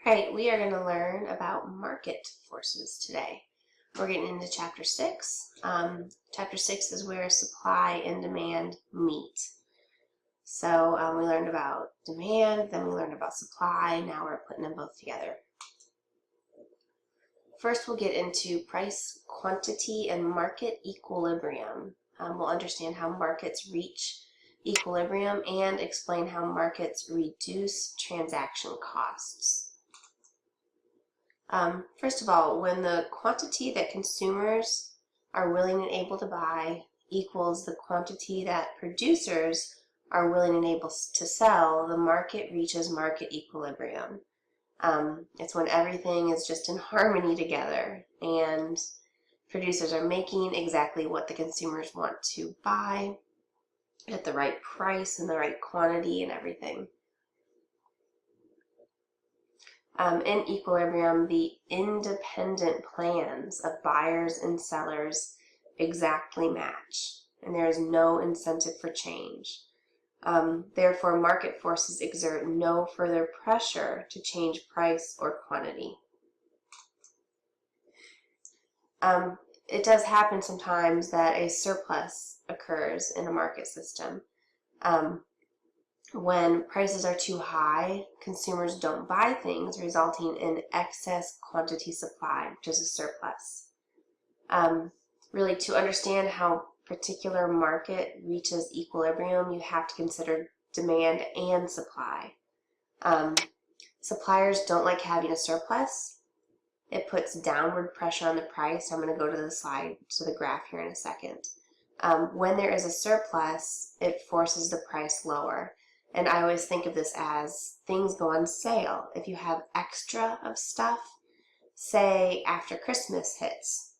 Right, we are going to learn about market forces today. We're getting into Chapter 6. Chapter 6 is where supply and demand meet. So we learned about demand, then we learned about supply, now we're putting them both together. First we'll get into price, quantity, and market equilibrium. We'll understand how markets reach equilibrium and explain how markets reduce transaction costs. First of all, when the quantity that consumers are willing and able to buy equals the quantity that producers are willing and able to sell, the market reaches market equilibrium. It's when everything is just in harmony together and producers are making exactly what the consumers want to buy at the right price and the right quantity and everything. In equilibrium, the independent plans of buyers and sellers exactly match, and there is no incentive for change. Therefore, market forces exert no further pressure to change price or quantity. It does happen sometimes that a surplus occurs in a market system. When prices are too high, consumers don't buy things, resulting in excess quantity supply, which is a surplus. Really, to understand how a particular market reaches equilibrium, you have to consider demand and supply. Suppliers don't like having a surplus. It puts downward pressure on the price. I'm going to go to the slide, to the graph here in a second. When there is a surplus, it forces the price lower. And I always think of this as things go on sale. If you have extra of stuff, say after Christmas hits,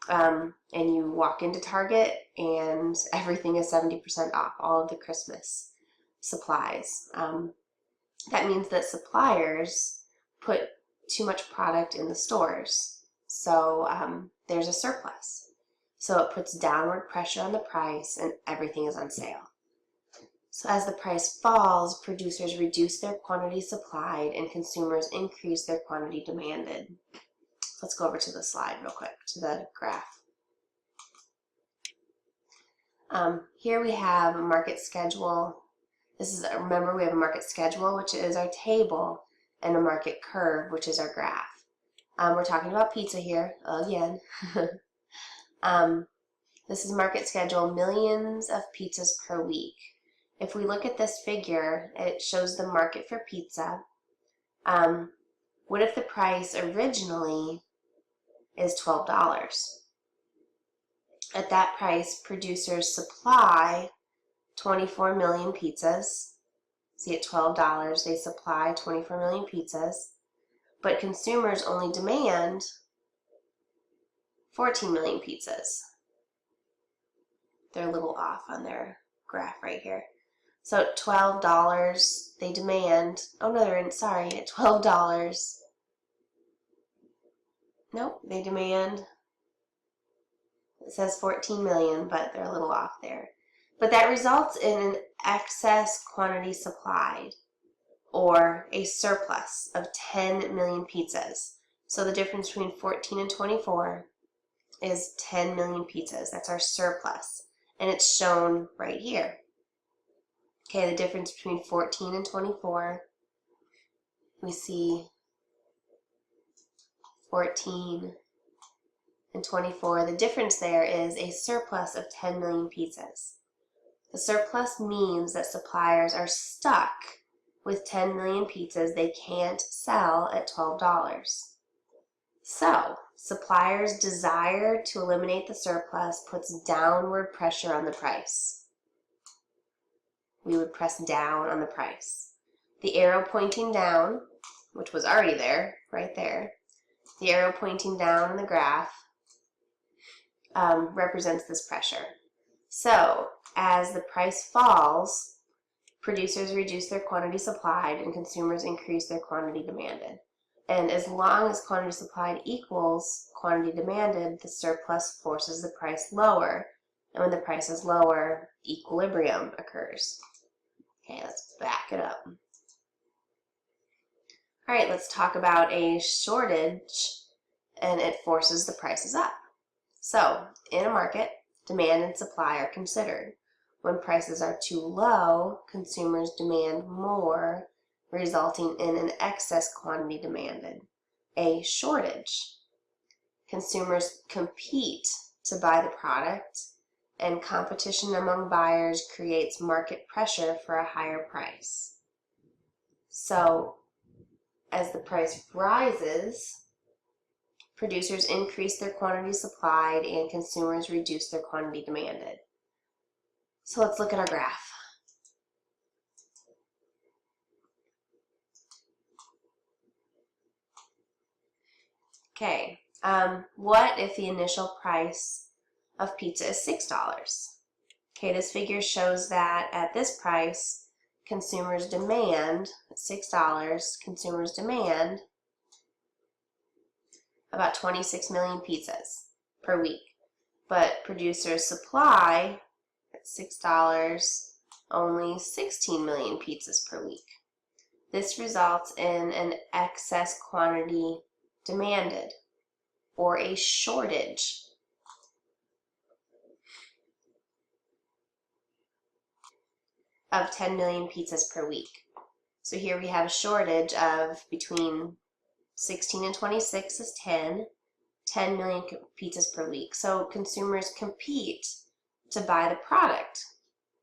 and you walk into Target and everything is 70% off, all of the Christmas supplies. That means that suppliers put too much product in the stores. So there's a surplus. So it puts downward pressure on the price and everything is on sale. So as the price falls, producers reduce their quantity supplied and consumers increase their quantity demanded. Let's go over to the slide real quick, to the graph. Here we have a market schedule. Remember, we have a market schedule, which is our table, and a market curve, which is our graph. We're talking about pizza here, again. This is market schedule, millions of pizzas per week. If we look at this figure, it shows the market for pizza. What if the price originally is $12? At that price, producers supply 24 million pizzas. See, at $12, they supply 24 million pizzas, but consumers only demand 14 million pizzas. They're a little off on their graph right here. So at $12, they demand, oh no, sorry, at $12, nope, they demand, it says 14 million, but they're a little off there. But that results in an excess quantity supplied, or a surplus of 10 million pizzas. So the difference between 14 and 24 is 10 million pizzas. That's our surplus, and it's shown right here. Okay, the difference between 14 and 24, we see 14 and 24. The difference there is a surplus of 10 million pizzas. The surplus means that suppliers are stuck with 10 million pizzas they can't sell at $12. So, suppliers' desire to eliminate the surplus puts downward pressure on the price. We would press down on the price. The arrow pointing down, which was already there, right there, the arrow pointing down in the graph represents this pressure. So, as the price falls, producers reduce their quantity supplied and consumers increase their quantity demanded. And as long as quantity supplied equals quantity demanded, the surplus forces the price lower. And when the price is lower, equilibrium occurs. Okay, let's back it up. All right, let's talk about a shortage, and it forces the prices up. So, in a market, demand and supply are considered. When prices are too low, consumers demand more, resulting in an excess quantity demanded, a shortage. Consumers compete to buy the product, and competition among buyers creates market pressure for a higher price. So, as the price rises, producers increase their quantity supplied and consumers reduce their quantity demanded. So let's look at our graph. Okay, what if the initial price of pizza is $6? Okay, this figure shows that at this price, consumers demand, at $6, consumers demand about 26 million pizzas per week. But producers supply, at $6, only 16 million pizzas per week. This results in an excess quantity demanded, or a shortage. Of 10 million pizzas per week. So here we have a shortage of between 16 and 26 is 10 million pizzas per week. So consumers compete to buy the product,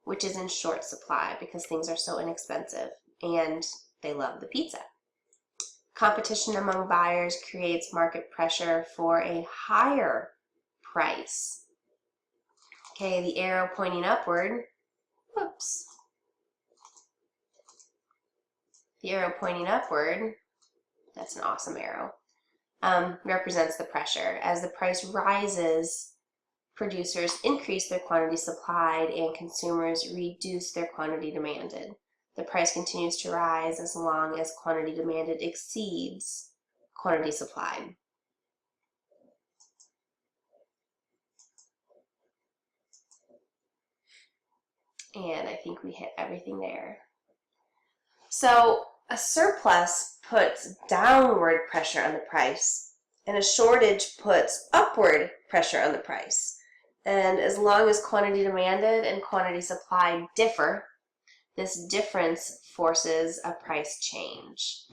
which is in short supply because things are so inexpensive and they love the pizza. Competition among buyers creates market pressure for a higher price. Okay, the arrow pointing upward, whoops. The arrow pointing upward, that's an awesome arrow, represents the pressure. As the price rises, producers increase their quantity supplied and consumers reduce their quantity demanded. The price continues to rise as long as quantity demanded exceeds quantity supplied. And I think we hit everything there. So a surplus puts downward pressure on the price, and a shortage puts upward pressure on the price. And as long as quantity demanded and quantity supplied differ, this difference forces a price change.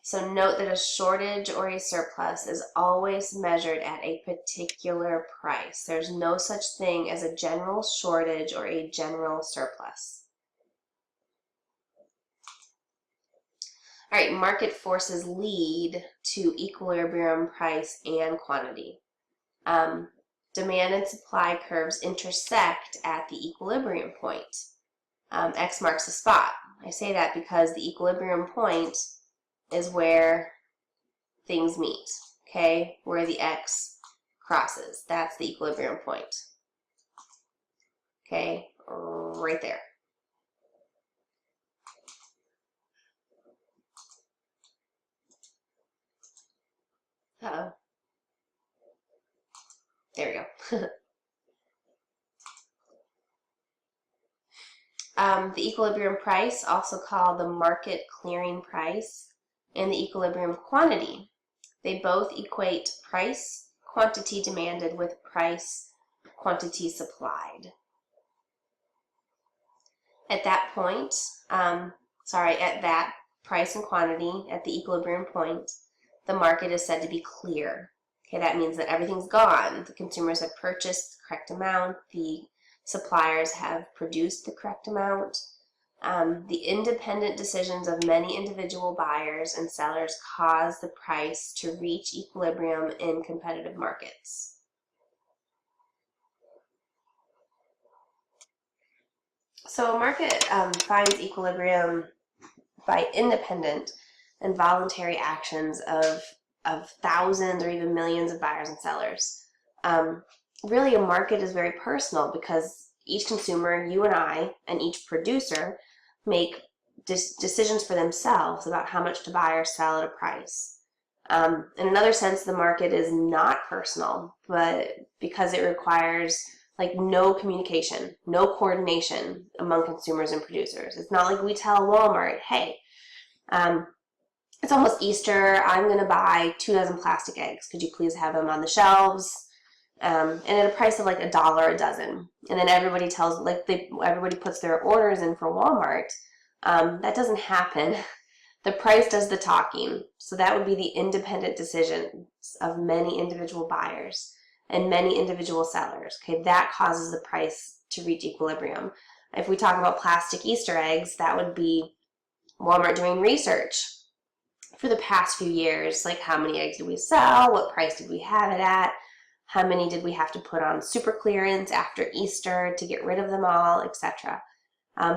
So note that a shortage or a surplus is always measured at a particular price. There's no such thing as a general shortage or a general surplus. All right, market forces lead to equilibrium, price, and quantity. Demand and supply curves intersect at the equilibrium point. X marks the spot. I say that because the equilibrium point is where things meet, okay? Where the X crosses. That's the equilibrium point. Okay, right there. Uh-oh. There we go. The equilibrium price, also called the market clearing price, and the equilibrium quantity. They both equate price, quantity demanded with price, quantity supplied. At that point, at that price and quantity, at the equilibrium point, the market is said to be clear. Okay, that means that everything's gone. The consumers have purchased the correct amount. The suppliers have produced the correct amount. The independent decisions of many individual buyers and sellers cause the price to reach equilibrium in competitive markets. So a market finds equilibrium by independent and voluntary actions of thousands or even millions of buyers and sellers. Really, a market is very personal because each consumer, you and I, and each producer make decisions for themselves about how much to buy or sell at a price. In another sense, the market is not personal, but because it requires no communication, no coordination among consumers and producers. It's not like we tell Walmart, hey, it's almost Easter. I'm going to buy 2 dozen plastic eggs. Could you please have them on the shelves? And at a price of like $1 a dozen. And then everybody everybody puts their orders in for Walmart. That doesn't happen. The price does the talking. So that would be the independent decisions of many individual buyers and many individual sellers. Okay, that causes the price to reach equilibrium. If we talk about plastic Easter eggs, that would be Walmart doing research for the past few years, like how many eggs did we sell, what price did we have it at, how many did we have to put on super clearance after Easter to get rid of them all, etc.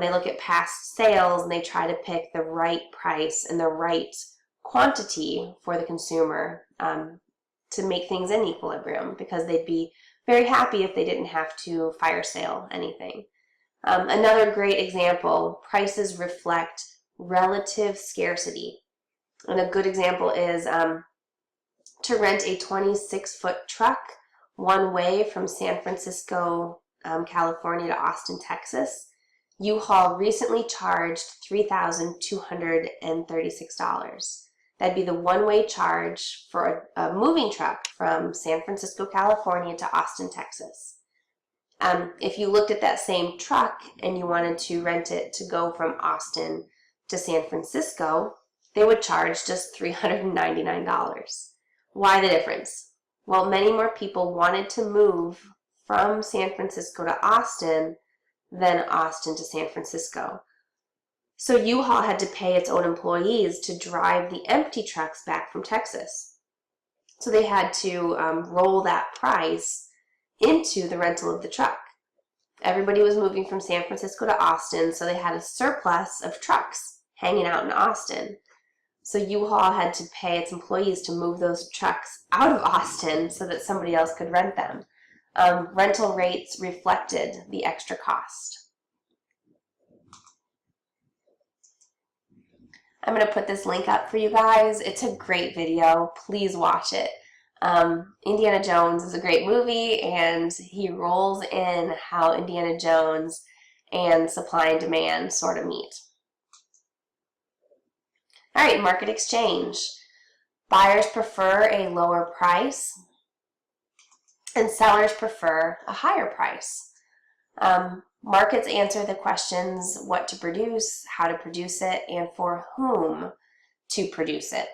They look at past sales and they try to pick the right price and the right quantity for the consumer to make things in equilibrium, because they'd be very happy if they didn't have to fire sale anything. Another great example, prices reflect relative scarcity. And a good example is to rent a 26-foot truck one way from San Francisco, California to Austin, Texas. U-Haul recently charged $3,236. That'd be the one-way charge for a moving truck from San Francisco, California to Austin, Texas. If you looked at that same truck and you wanted to rent it to go from Austin to San Francisco, they would charge just $399. Why the difference? Well, many more people wanted to move from San Francisco to Austin than Austin to San Francisco. So U-Haul had to pay its own employees to drive the empty trucks back from Texas. So they had to roll that price into the rental of the truck. Everybody was moving from San Francisco to Austin, so they had a surplus of trucks hanging out in Austin. So U-Haul had to pay its employees to move those trucks out of Austin so that somebody else could rent them. Rental rates reflected the extra cost. I'm going to put this link up for you guys. It's a great video. Please watch it. Indiana Jones is a great movie, and he rolls in how Indiana Jones and supply and demand sort of meet. All right, market exchange. Buyers prefer a lower price, and sellers prefer a higher price. Markets answer the questions what to produce, how to produce it, and for whom to produce it.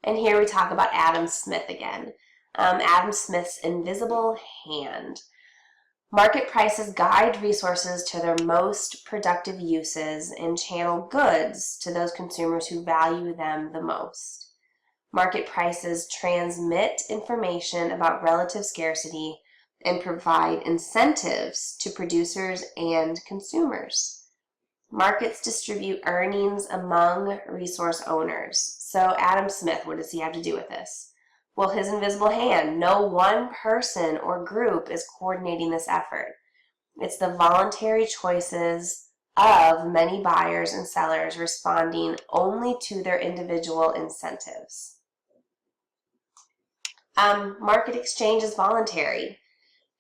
And here we talk about Adam Smith again. Adam Smith's invisible hand. Market prices guide resources to their most productive uses and channel goods to those consumers who value them the most. Market prices transmit information about relative scarcity and provide incentives to producers and consumers. Markets distribute earnings among resource owners. So Adam Smith, what does he have to do with this? Well, his invisible hand. No one person or group is coordinating this effort. It's the voluntary choices of many buyers and sellers responding only to their individual incentives. Market exchange is voluntary.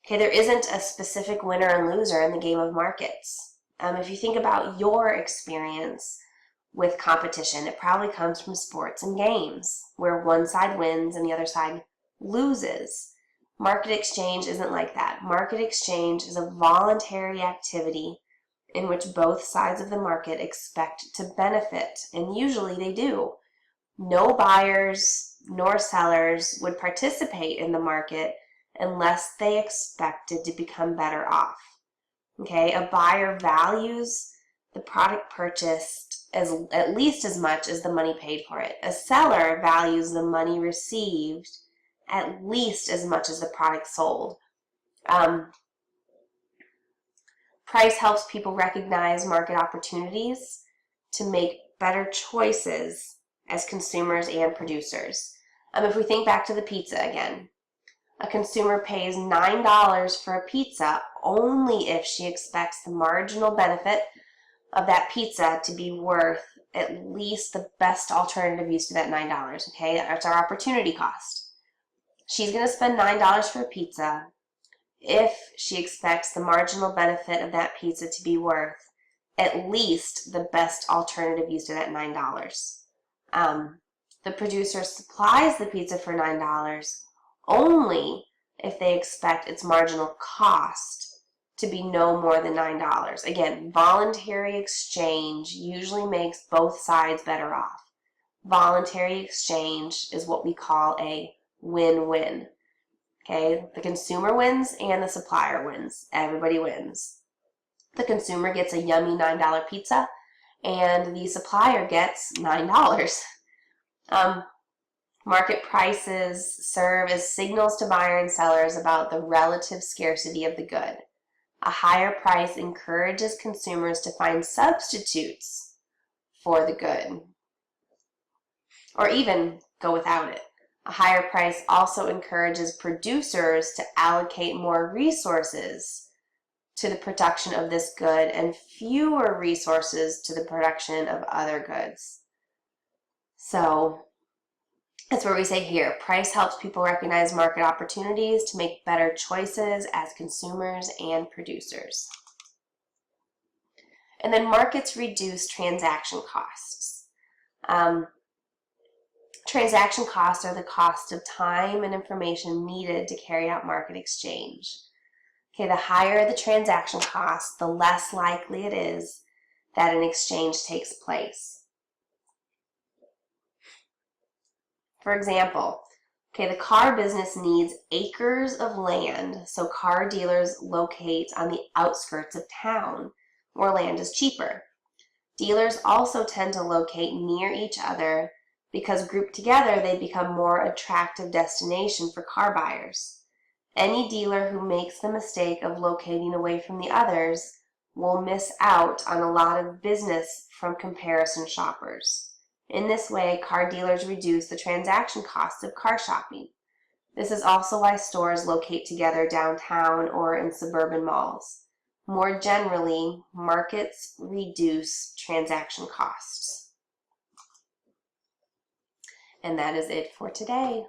Okay, there isn't a specific winner and loser in the game of markets. If you think about your experience with competition, it probably comes from sports and games, where one side wins and the other side loses. Market exchange isn't like that. Market exchange is a voluntary activity in which both sides of the market expect to benefit, and usually they do. No buyers nor sellers would participate in the market unless they expected to become better off. Okay, a buyer values the product purchased at least as much as the money paid for it. A seller values the money received at least as much as the product sold. Price helps people recognize market opportunities to make better choices as consumers and producers. If we think back to the pizza again, a consumer pays $9 for a pizza only if she expects the marginal benefit of that pizza to be worth at least the best alternative use to that $9, okay? That's our opportunity cost. She's going to spend $9 for a pizza if she expects the marginal benefit of that pizza to be worth at least the best alternative used to that $9. The producer supplies the pizza for $9 only if they expect its marginal cost to be no more than $9. Again, voluntary exchange usually makes both sides better off. Voluntary exchange is what we call a win-win. Okay, the consumer wins and the supplier wins. Everybody wins. The consumer gets a yummy $9 pizza and the supplier gets $9. Market prices serve as signals to buyers and sellers about the relative scarcity of the good. A higher price encourages consumers to find substitutes for the good, or even go without it. A higher price also encourages producers to allocate more resources to the production of this good and fewer resources to the production of other goods. So that's where we say here, price helps people recognize market opportunities to make better choices as consumers and producers. And then markets reduce transaction costs. Transaction costs are the cost of time and information needed to carry out market exchange. Okay, the higher the transaction cost, the less likely it is that an exchange takes place. For example, okay, the car business needs acres of land, so car dealers locate on the outskirts of town where land is cheaper. Dealers also tend to locate near each other because grouped together they become more attractive destination for car buyers. Any dealer who makes the mistake of locating away from the others will miss out on a lot of business from comparison shoppers. In this way, car dealers reduce the transaction costs of car shopping. This is also why stores locate together downtown or in suburban malls. More generally, markets reduce transaction costs. And that is it for today.